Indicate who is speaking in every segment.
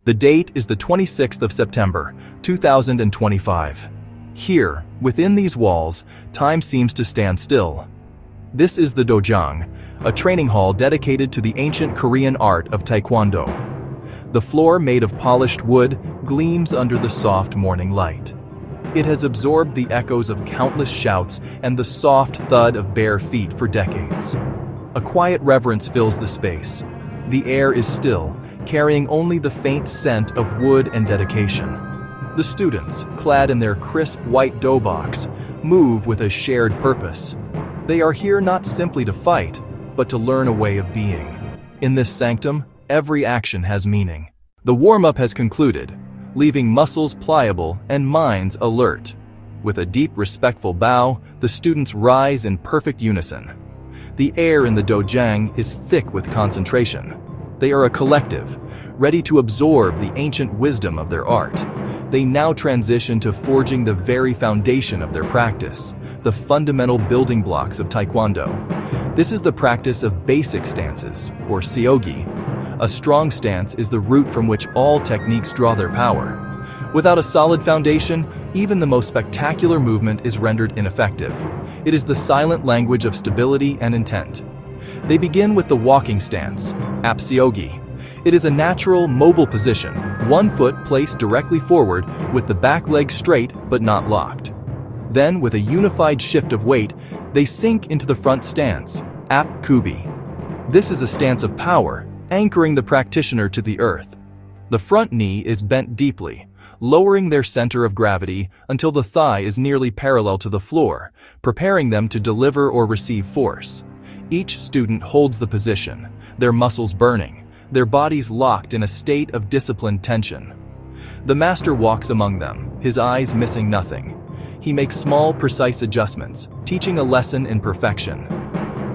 Speaker 1: The date is the 26th of September, 2025. Here, within these walls, time seems to stand still. This is the dojang, a training hall dedicated to the ancient Korean art of Taekwondo. The floor, made of polished wood, gleams under the soft morning light. It has absorbed the echoes of countless shouts and the soft thud of bare feet for decades. A quiet reverence fills the space. The air is still, carrying only the faint scent of wood and dedication. The students, clad in their crisp white doboks, move with a shared purpose. They are here not simply to fight, but to learn a way of being. In this sanctum, every action has meaning. The warm-up has concluded, leaving muscles pliable and minds alert. With a deep, respectful bow, the students rise in perfect unison. The air in the dojang is thick with concentration. They are a collective, ready to absorb the ancient wisdom of their art. They now transition to forging the very foundation of their practice, the fundamental building blocks of Taekwondo. This is the practice of basic stances, or seogi. A strong stance is the root from which all techniques draw their power. Without a solid foundation, even the most spectacular movement is rendered ineffective. It is the silent language of stability and intent. They begin with the walking stance, apseogi. It is a natural, mobile position, one foot placed directly forward with the back leg straight but not locked. Then, with a unified shift of weight, they sink into the front stance, ap-kubi. This is a stance of power, anchoring the practitioner to the earth. The front knee is bent deeply, lowering their center of gravity until the thigh is nearly parallel to the floor, preparing them to deliver or receive force. Each student holds the position, their muscles burning, their bodies locked in a state of disciplined tension. The master walks among them, his eyes missing nothing. He makes small, precise adjustments, teaching a lesson in perfection.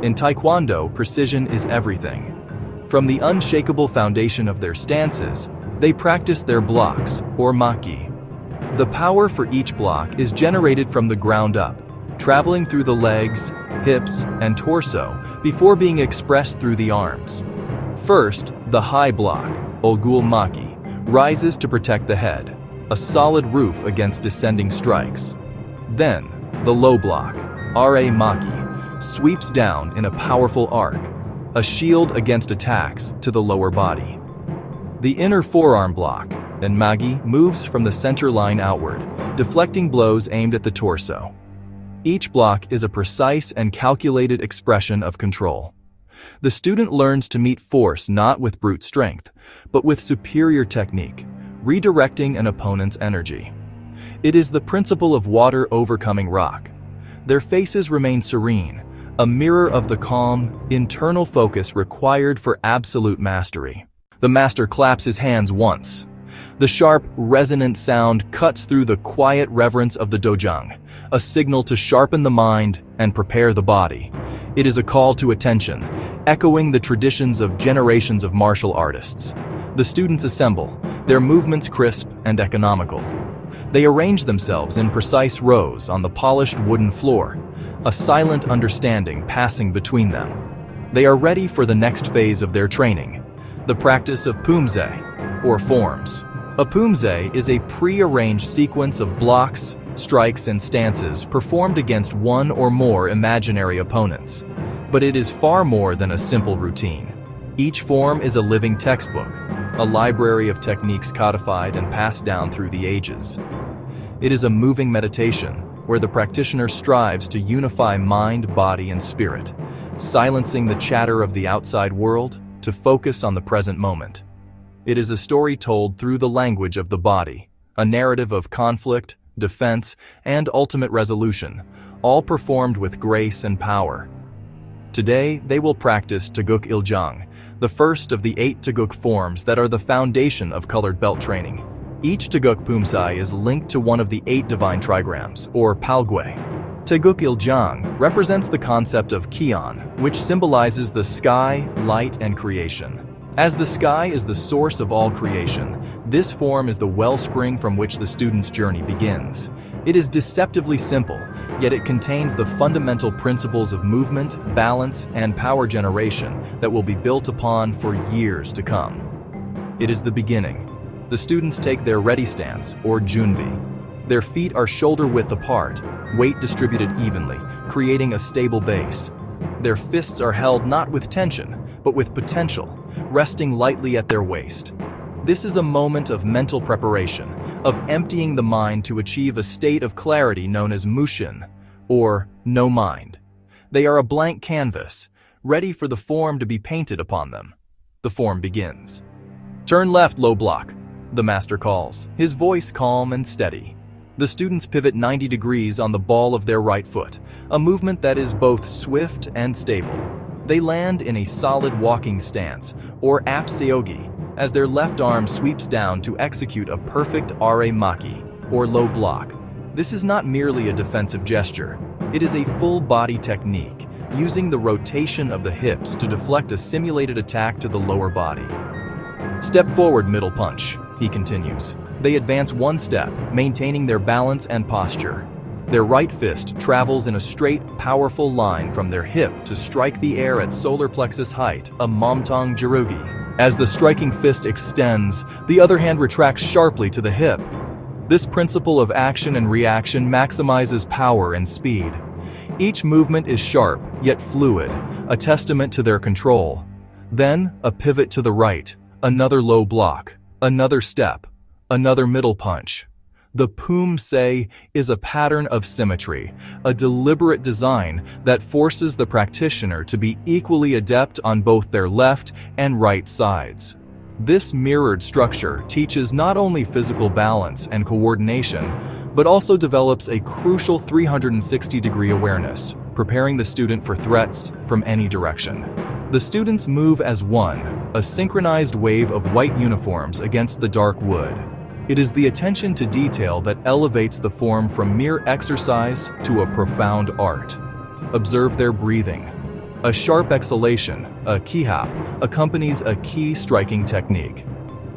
Speaker 1: In Taekwondo, precision is everything. From the unshakable foundation of their stances, they practice their blocks, or maki. The power for each block is generated from the ground up, traveling through the legs, hips, and torso before being expressed through the arms. First, the high block, Olgul Maki, rises to protect the head, a solid roof against descending strikes. Then, the low block, Ra Maki, sweeps down in a powerful arc, a shield against attacks to the lower body. The inner forearm block, Enmagi, moves from the center line outward, deflecting blows aimed at the torso. Each block is a precise and calculated expression of control. The student learns to meet force not with brute strength, but with superior technique, redirecting an opponent's energy. It is the principle of water overcoming rock. Their faces remain serene, a mirror of the calm, internal focus required for absolute mastery. The master claps his hands once. The sharp, resonant sound cuts through the quiet reverence of the dojang, a signal to sharpen the mind and prepare the body. It is a call to attention, echoing the traditions of generations of martial artists. The students assemble, their movements crisp and economical. They arrange themselves in precise rows on the polished wooden floor, a silent understanding passing between them. They are ready for the next phase of their training, the practice of poomsae, or forms. A poomsae is a pre-arranged sequence of blocks, strikes, and stances performed against one or more imaginary opponents. But it is far more than a simple routine. Each form is a living textbook, a library of techniques codified and passed down through the ages. It is a moving meditation where the practitioner strives to unify mind, body, and spirit, silencing the chatter of the outside world to focus on the present moment. It is a story told through the language of the body, a narrative of conflict, defense, and ultimate resolution, all performed with grace and power. Today, they will practice Taguk Iljang, the first of the 8 Taguk forms that are the foundation of colored belt training. Each Taguk poomsae is linked to one of the 8 divine trigrams, or palgui. Taguk Iljang represents the concept of Kion, which symbolizes the sky, light, and creation. As the sky is the source of all creation, this form is the wellspring from which the student's journey begins. It is deceptively simple, yet it contains the fundamental principles of movement, balance, and power generation that will be built upon for years to come. It is the beginning, The students take their ready stance, or junbi. Their feet are shoulder-width apart, weight distributed evenly, creating a stable base. Their fists are held not with tension, but with potential, resting lightly at their waist. This is a moment of mental preparation, of emptying the mind to achieve a state of clarity known as mushin, or no mind. They are a blank canvas, ready for the form to be painted upon them. The form begins. "Turn left, low block," the master calls, his voice calm and steady. The students pivot 90 degrees on the ball of their right foot, a movement that is both swift and stable. They land in a solid walking stance, or apseogi, as their left arm sweeps down to execute a perfect are maki, or low block. This is not merely a defensive gesture. It is a full-body technique, using the rotation of the hips to deflect a simulated attack to the lower body. "Step forward, middle punch," he continues. They advance one step, maintaining their balance and posture. Their right fist travels in a straight, powerful line from their hip to strike the air at solar plexus height, a momtong jirugi. As the striking fist extends, the other hand retracts sharply to the hip. This principle of action and reaction maximizes power and speed. Each movement is sharp, yet fluid, a testament to their control. Then, a pivot to the right, another low block, another step, another middle punch. The poomsae is a pattern of symmetry, a deliberate design that forces the practitioner to be equally adept on both their left and right sides. This mirrored structure teaches not only physical balance and coordination, but also develops a crucial 360-degree awareness, preparing the student for threats from any direction. The students move as one, a synchronized wave of white uniforms against the dark wood. It is the attention to detail that elevates the form from mere exercise to a profound art. Observe their breathing. A sharp exhalation, a kihap, accompanies a key striking technique.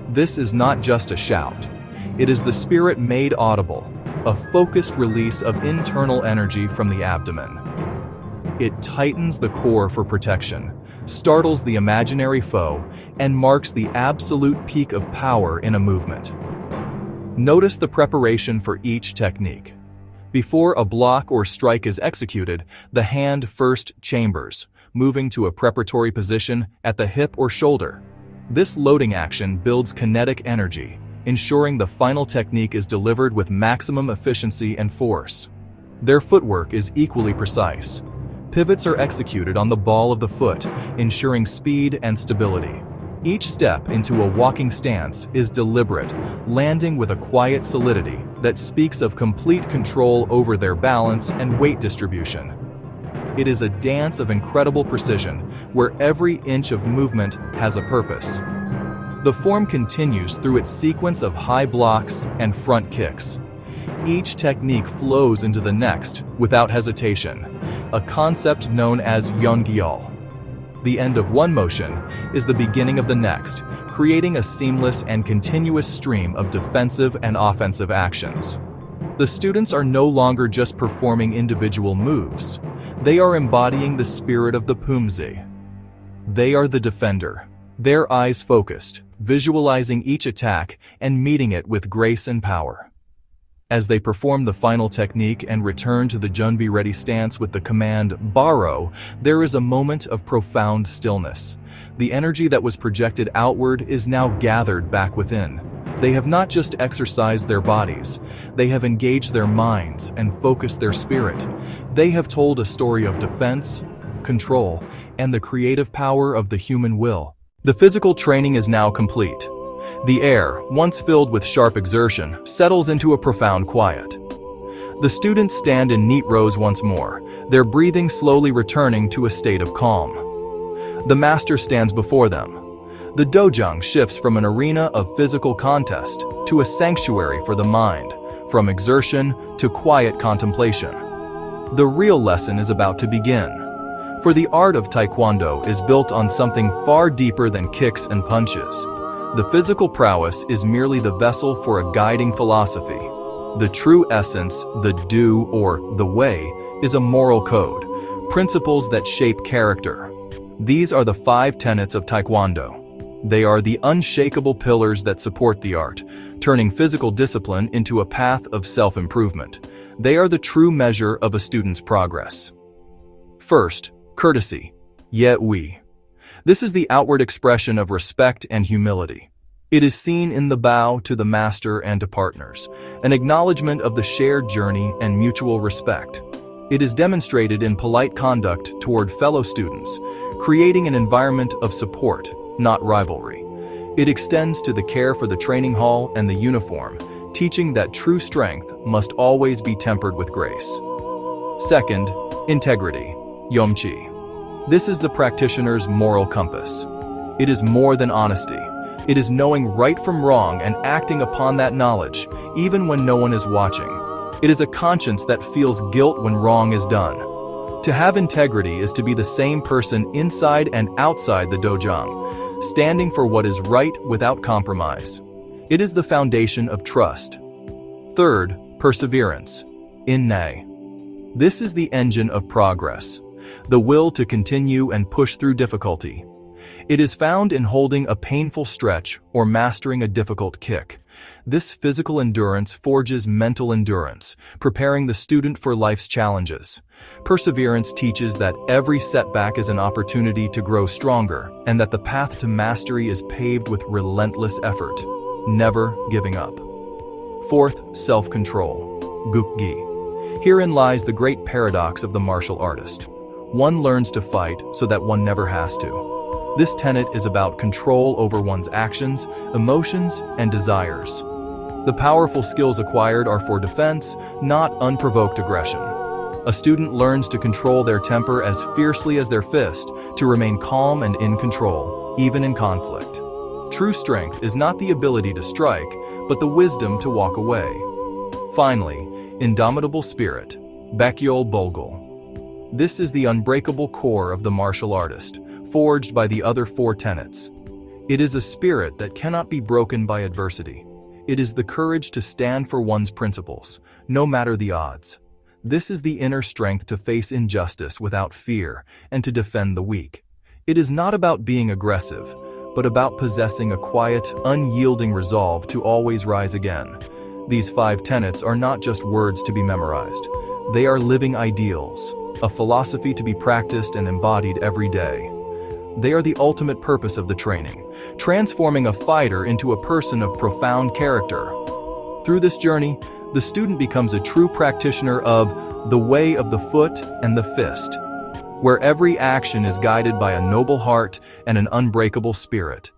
Speaker 1: This is not just a shout. It is the spirit made audible, a focused release of internal energy from the abdomen. It tightens the core for protection, startles the imaginary foe, and marks the absolute peak of power in a movement. Notice the preparation for each technique. Before a block or strike is executed, the hand first chambers, moving to a preparatory position at the hip or shoulder. This loading action builds kinetic energy, ensuring the final technique is delivered with maximum efficiency and force. Their footwork is equally precise. Pivots are executed on the ball of the foot, ensuring speed and stability. Each step into a walking stance is deliberate, landing with a quiet solidity that speaks of complete control over their balance and weight distribution. It is a dance of incredible precision, where every inch of movement has a purpose. The form continues through its sequence of high blocks and front kicks. Each technique flows into the next without hesitation, a concept known as yeongyal. The end of one motion is the beginning of the next, creating a seamless and continuous stream of defensive and offensive actions. The students are no longer just performing individual moves. They are embodying the spirit of the poomsae. They are the defender, their eyes focused, visualizing each attack and meeting it with grace and power. As they perform the final technique and return to the junbi-ready stance with the command "Baro," there is a moment of profound stillness. The energy that was projected outward is now gathered back within. They have not just exercised their bodies, they have engaged their minds and focused their spirit. They have told a story of defense, control, and the creative power of the human will. The physical training is now complete. The air, once filled with sharp exertion, settles into a profound quiet. The students stand in neat rows once more, their breathing slowly returning to a state of calm. The master stands before them. The dojang shifts from an arena of physical contest to a sanctuary for the mind, from exertion to quiet contemplation. The real lesson is about to begin. For the art of Taekwondo is built on something far deeper than kicks and punches. The physical prowess is merely the vessel for a guiding philosophy. The true essence, the do or the way, is a moral code, principles that shape character. These are the 5 tenets of Taekwondo. They are the unshakable pillars that support the art, turning physical discipline into a path of self-improvement. They are the true measure of a student's progress. First, courtesy. Ye oui. This is the outward expression of respect and humility. It is seen in the bow to the master and to partners, an acknowledgement of the shared journey and mutual respect. It is demonstrated in polite conduct toward fellow students, creating an environment of support, not rivalry. It extends to the care for the training hall and the uniform, teaching that true strength must always be tempered with grace. Second, integrity. Yomchi. This is the practitioner's moral compass. It is more than honesty. It is knowing right from wrong and acting upon that knowledge, even when no one is watching. It is a conscience that feels guilt when wrong is done. To have integrity is to be the same person inside and outside the dojang, standing for what is right without compromise. It is the foundation of trust. Third, perseverance. Inne. This is the engine of progress, the will to continue and push through difficulty. It is found in holding a painful stretch or mastering a difficult kick. This physical endurance forges mental endurance, preparing the student for life's challenges. Perseverance teaches that every setback is an opportunity to grow stronger, and that the path to mastery is paved with relentless effort, never giving up. Fourth, self-control. Gukgi. Herein lies the great paradox of the martial artist. One learns to fight so that one never has to. This tenet is about control over one's actions, emotions, and desires. The powerful skills acquired are for defense, not unprovoked aggression. A student learns to control their temper as fiercely as their fist, to remain calm and in control, even in conflict. True strength is not the ability to strike, but the wisdom to walk away. Finally, indomitable spirit. Baekyeol Bulgul. This is the unbreakable core of the martial artist, forged by the other four tenets. It is a spirit that cannot be broken by adversity. It is the courage to stand for one's principles, no matter the odds. This is the inner strength to face injustice without fear and to defend the weak. It is not about being aggressive, but about possessing a quiet, unyielding resolve to always rise again. These 5 tenets are not just words to be memorized. They are living ideals, a philosophy to be practiced and embodied every day. They are the ultimate purpose of the training, transforming a fighter into a person of profound character. Through this journey, the student becomes a true practitioner of the way of the foot and the fist, where every action is guided by a noble heart and an unbreakable spirit.